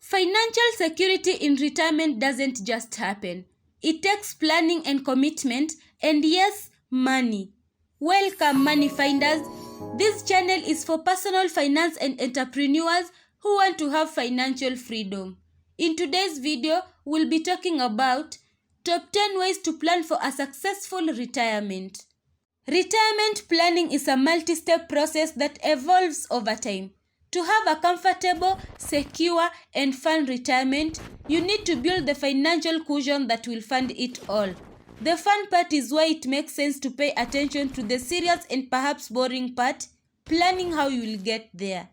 Financial security in retirement doesn't just happen. It takes planning and commitment, and yes, money. Welcome, money finders. This channel is for personal finance and entrepreneurs who want to have financial freedom. In today's video, we'll be talking about top 10 ways to plan for a successful retirement. Retirement planning is a multi-step process that evolves over time. To have a comfortable, secure, and fun retirement, you need to build the financial cushion that will fund it all. The fun part is why it makes sense to pay attention to the serious and perhaps boring part, planning how you will get there.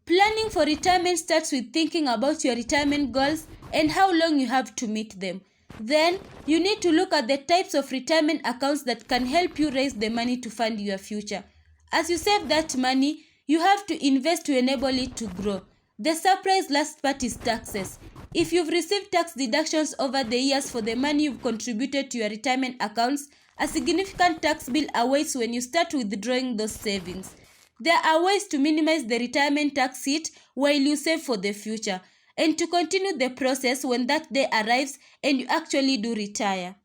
Planning for retirement starts with thinking about your retirement goals and how long you have to meet them. Then, you need to look at the types of retirement accounts that can help you raise the money to fund your future. As you save that money, you have to invest to enable it to grow. The surprise last part is taxes. If you've received tax deductions over the years for the money you've contributed to your retirement accounts, a significant tax bill awaits when you start withdrawing those savings. There are ways to minimize the retirement tax hit while you save for the future, and to continue the process when that day arrives and you actually do retire.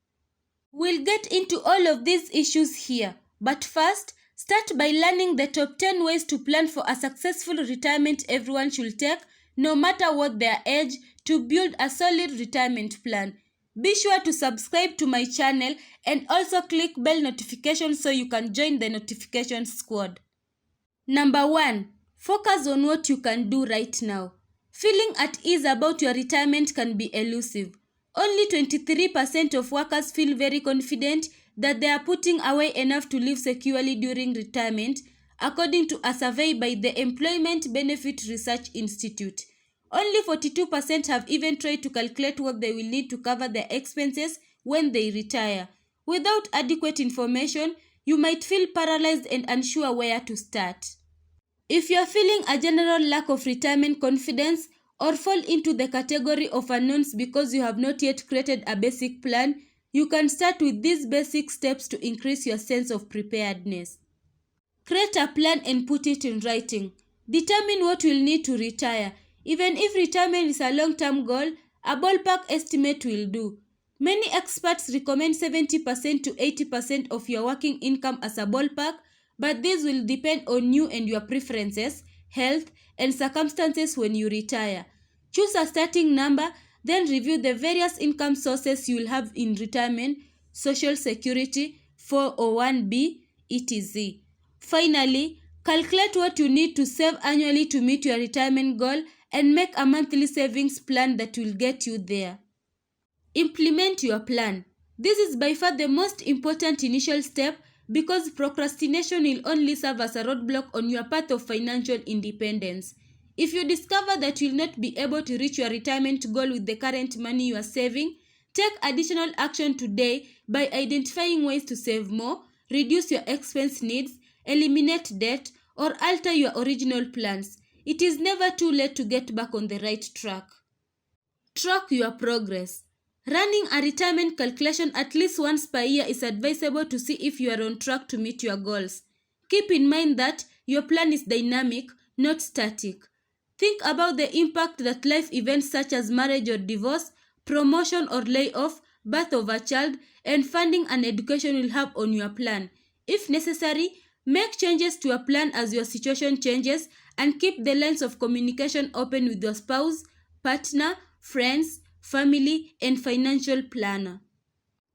We'll get into all of these issues here, but first, start by learning the top 10 ways to plan for a successful retirement everyone should take, no matter what their age, to build a solid retirement plan. Be sure to subscribe to my channel and also click bell notification so you can join the notification squad. Number 1. Focus on what you can do right now. Feeling at ease about your retirement can be elusive. Only 23% of workers feel very confident that they are putting away enough to live securely during retirement, according to a survey by the Employment Benefit Research Institute. Only 42% have even tried to calculate what they will need to cover their expenses when they retire. Without adequate information, you might feel paralyzed and unsure where to start. If you are feeling a general lack of retirement confidence or fall into the category of unknowns because you have not yet created a basic plan, you can start with these basic steps to increase your sense of preparedness. Create a plan and put it in writing. Determine what you will need to retire. Even if retirement is a long-term goal, a ballpark estimate will do. Many experts recommend 70% to 80% of your working income as a ballpark, but this will depend on you and your preferences, health, and circumstances when you retire. Choose a starting number, then review the various income sources you will have in retirement, Social Security, 401b, etc. Finally, calculate what you need to save annually to meet your retirement goal and make a monthly savings plan that will get you there. Implement your plan. This is by far the most important initial step because procrastination will only serve as a roadblock on your path of financial independence. If you discover that you will not be able to reach your retirement goal with the current money you are saving, take additional action today by identifying ways to save more, reduce your expense needs, eliminate debt, or alter your original plans. It is never too late to get back on the right track. Track your progress. Running a retirement calculation at least once per year is advisable to see if you are on track to meet your goals. Keep in mind that your plan is dynamic, not static. Think about the impact that life events such as marriage or divorce, promotion or layoff, birth of a child, and funding and education will have on your plan. If necessary, make changes to your plan as your situation changes and keep the lines of communication open with your spouse, partner, friends, family, and financial planner.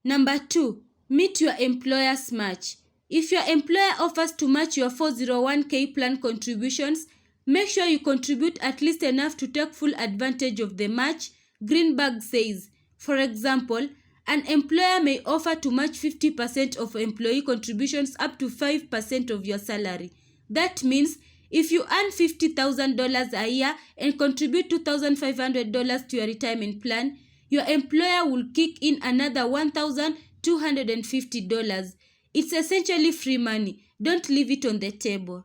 Number 2. Meet your employer's match. If your employer offers to match your 401k plan contributions, make sure you contribute at least enough to take full advantage of the match, Greenberg says. For example, an employer may offer to match 50% of employee contributions up to 5% of your salary. That means if you earn $50,000 a year and contribute $2,500 to your retirement plan, your employer will kick in another $1,250. It's essentially free money. Don't leave it on the table.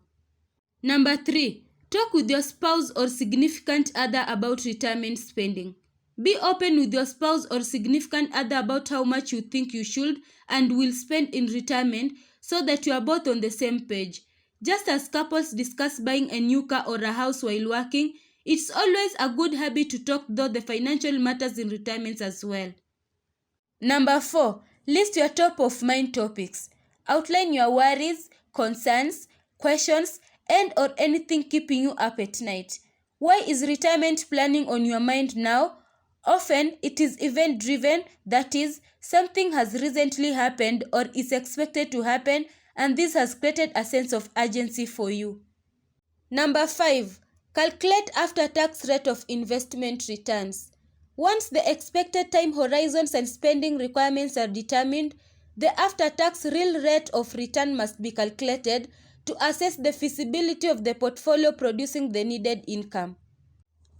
Number 3. Talk with your spouse or significant other about retirement spending. Be open with your spouse or significant other about how much you think you should and will spend in retirement so that you are both on the same page. Just as couples discuss buying a new car or a house while working, It's always a good habit to talk though the financial matters in retirement as well. Number 4, list your top of mind topics. Outline your worries, concerns, questions, and or anything keeping you up at night. Why is retirement planning on your mind now? Often it is event driven, that is, something has recently happened or is expected to happen, and this has created a sense of urgency for you. Number 5, calculate after-tax rate of investment returns. Once the expected time horizons and spending requirements are determined, the after-tax real rate of return must be calculated to assess the feasibility of the portfolio producing the needed income.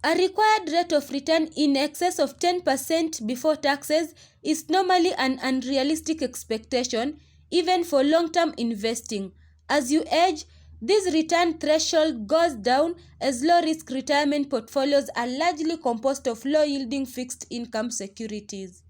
A required rate of return in excess of 10% before taxes is normally an unrealistic expectation, even for long-term investing. As you age, this return threshold goes down as low-risk retirement portfolios are largely composed of low-yielding fixed-income securities.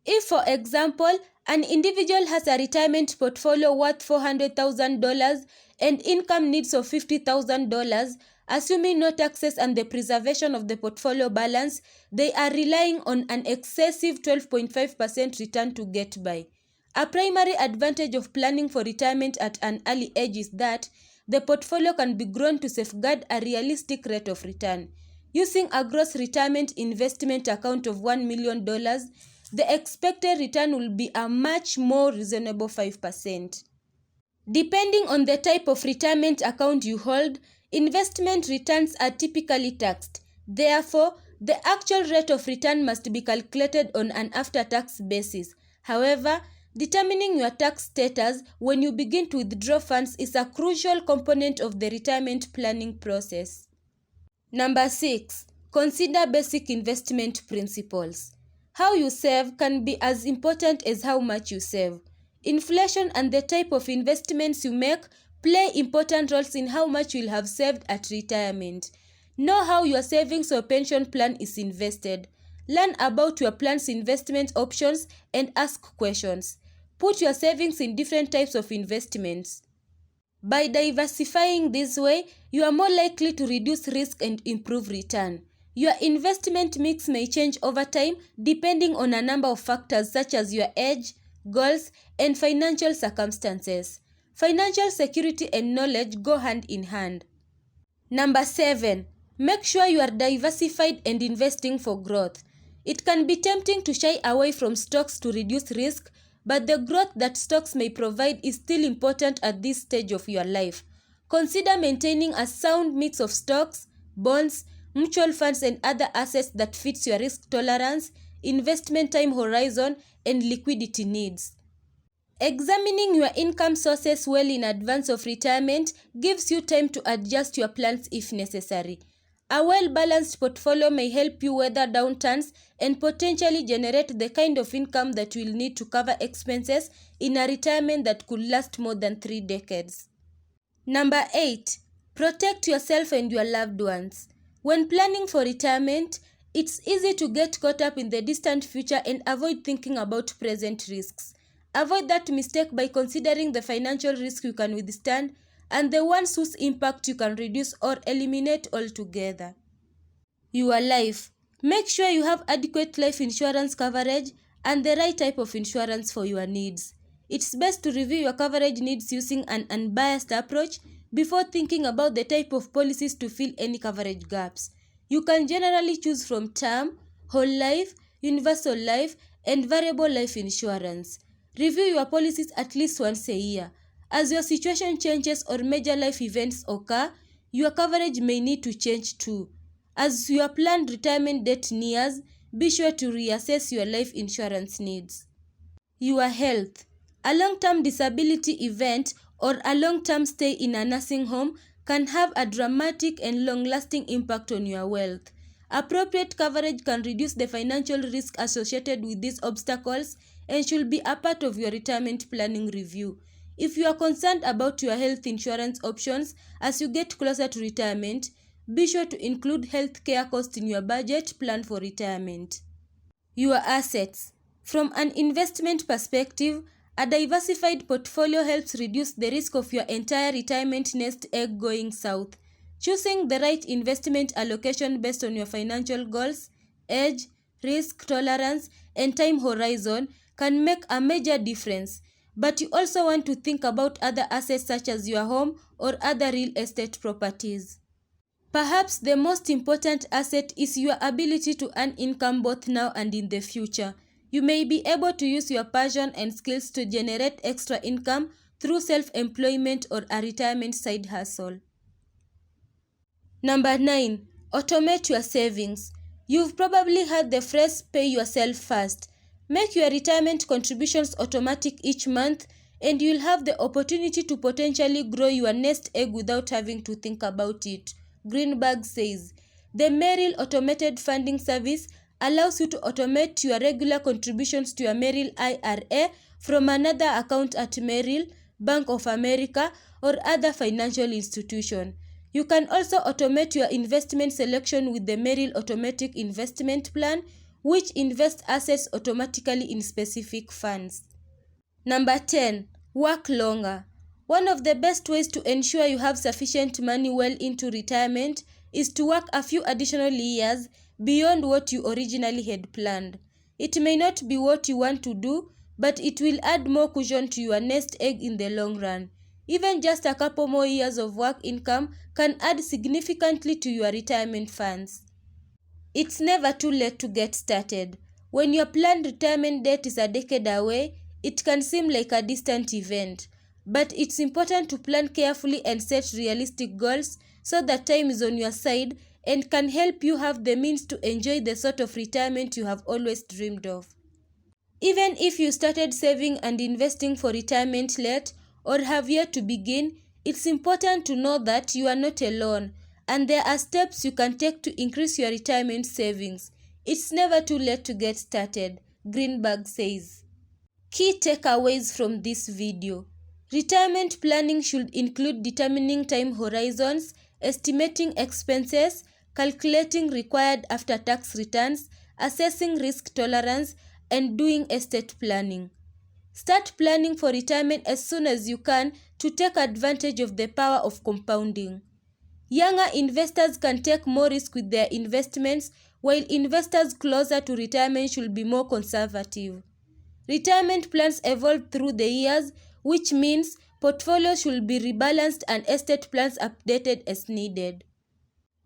If, for example, an individual has a retirement portfolio worth $400,000 and income needs of $50,000, assuming no taxes and the preservation of the portfolio balance, they are relying on an excessive 12.5% return to get by. A primary advantage of planning for retirement at an early age is that the portfolio can be grown to safeguard a realistic rate of return. Using a gross retirement investment account of $1 million, the expected return will be a much more reasonable 5%. Depending on the type of retirement account you hold, investment returns are typically taxed. Therefore, the actual rate of return must be calculated on an after-tax basis. However, determining your tax status when you begin to withdraw funds is a crucial component of the retirement planning process. Number 6, consider basic investment principles. How you save can be as important as how much you save. Inflation and the type of investments you make play important roles in how much you'll have saved at retirement. Know how your savings or pension plan is invested. Learn about your plan's investment options and ask questions. Put your savings in different types of investments. By diversifying this way, you are more likely to reduce risk and improve return. Your investment mix may change over time depending on a number of factors such as your age, goals, and financial circumstances. Financial security and knowledge go hand in hand. Number 7, make sure you are diversified and investing for growth. It can be tempting to shy away from stocks to reduce risk, but the growth that stocks may provide is still important at this stage of your life. Consider maintaining a sound mix of stocks, bonds, mutual funds, and other assets that fits your risk tolerance, investment time horizon, and liquidity needs. Examining your income sources well in advance of retirement gives you time to adjust your plans if necessary. A well-balanced portfolio may help you weather downturns and potentially generate the kind of income that you will need to cover expenses in a retirement that could last more than 3 decades. Number 8, protect yourself and your loved ones. When planning for retirement, it's easy to get caught up in the distant future and avoid thinking about present risks. Avoid that mistake by considering the financial risk you can withstand and the ones whose impact you can reduce or eliminate altogether. Your life. Make sure you have adequate life insurance coverage and the right type of insurance for your needs. It's best to review your coverage needs using an unbiased approach before thinking about the type of policies to fill any coverage gaps. You can generally choose from term, whole life, universal life, and variable life insurance. Review your policies at least once a year. As your situation changes or major life events occur, your coverage may need to change too. As your planned retirement date nears, be sure to reassess your life insurance needs. Your health. A long-term disability event or a long-term stay in a nursing home can have a dramatic and long-lasting impact on your wealth. Appropriate coverage can reduce the financial risk associated with these obstacles and should be a part of your retirement planning review. If you are concerned about your health insurance options as you get closer to retirement, be sure to include health care costs in your budget plan for retirement. Your assets. From an investment perspective, a diversified portfolio helps reduce the risk of your entire retirement nest egg going south. Choosing the right investment allocation based on your financial goals, age, risk tolerance, and time horizon can make a major difference. But you also want to think about other assets such as your home or other real estate properties. Perhaps the most important asset is your ability to earn income both now and in the future. You may be able to use your passion and skills to generate extra income through self-employment or a retirement side hustle. Number 9. Automate your savings. You've probably heard the phrase pay yourself first. Make your retirement contributions automatic each month and you'll have the opportunity to potentially grow your nest egg without having to think about it. Greenberg says, the Merrill Automated Funding Service allows you to automate your regular contributions to your Merrill IRA from another account at Merrill, Bank of America, or other financial institution. You can also automate your investment selection with the Merrill Automatic Investment Plan, which invests assets automatically in specific funds. Number 10. Work longer. One of the best ways to ensure you have sufficient money well into retirement is to work a few additional years beyond what you originally had planned. It may not be what you want to do, but it will add more cushion to your nest egg in the long run. Even just a couple more years of work income can add significantly to your retirement funds. It's never too late to get started. When your planned retirement date is a decade away, it can seem like a distant event. But it's important to plan carefully and set realistic goals so that time is on your side and can help you have the means to enjoy the sort of retirement you have always dreamed of. Even if you started saving and investing for retirement late or have yet to begin, it's important to know that you are not alone and there are steps you can take to increase your retirement savings. It's never too late to get started, Greenberg says. Key takeaways from this video. Retirement planning should include determining time horizons, estimating expenses, calculating required after-tax returns, assessing risk tolerance, and doing estate planning. Start planning for retirement as soon as you can to take advantage of the power of compounding. Younger investors can take more risk with their investments, while investors closer to retirement should be more conservative. Retirement plans evolve through the years, which means portfolios should be rebalanced and estate plans updated as needed.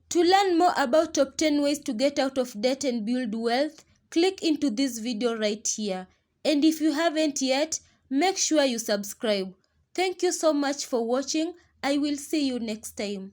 To learn more about top 10 ways to get out of debt and build wealth, click into this video right here. And if you haven't yet, make sure you subscribe. Thank you so much for watching. I will see you next time.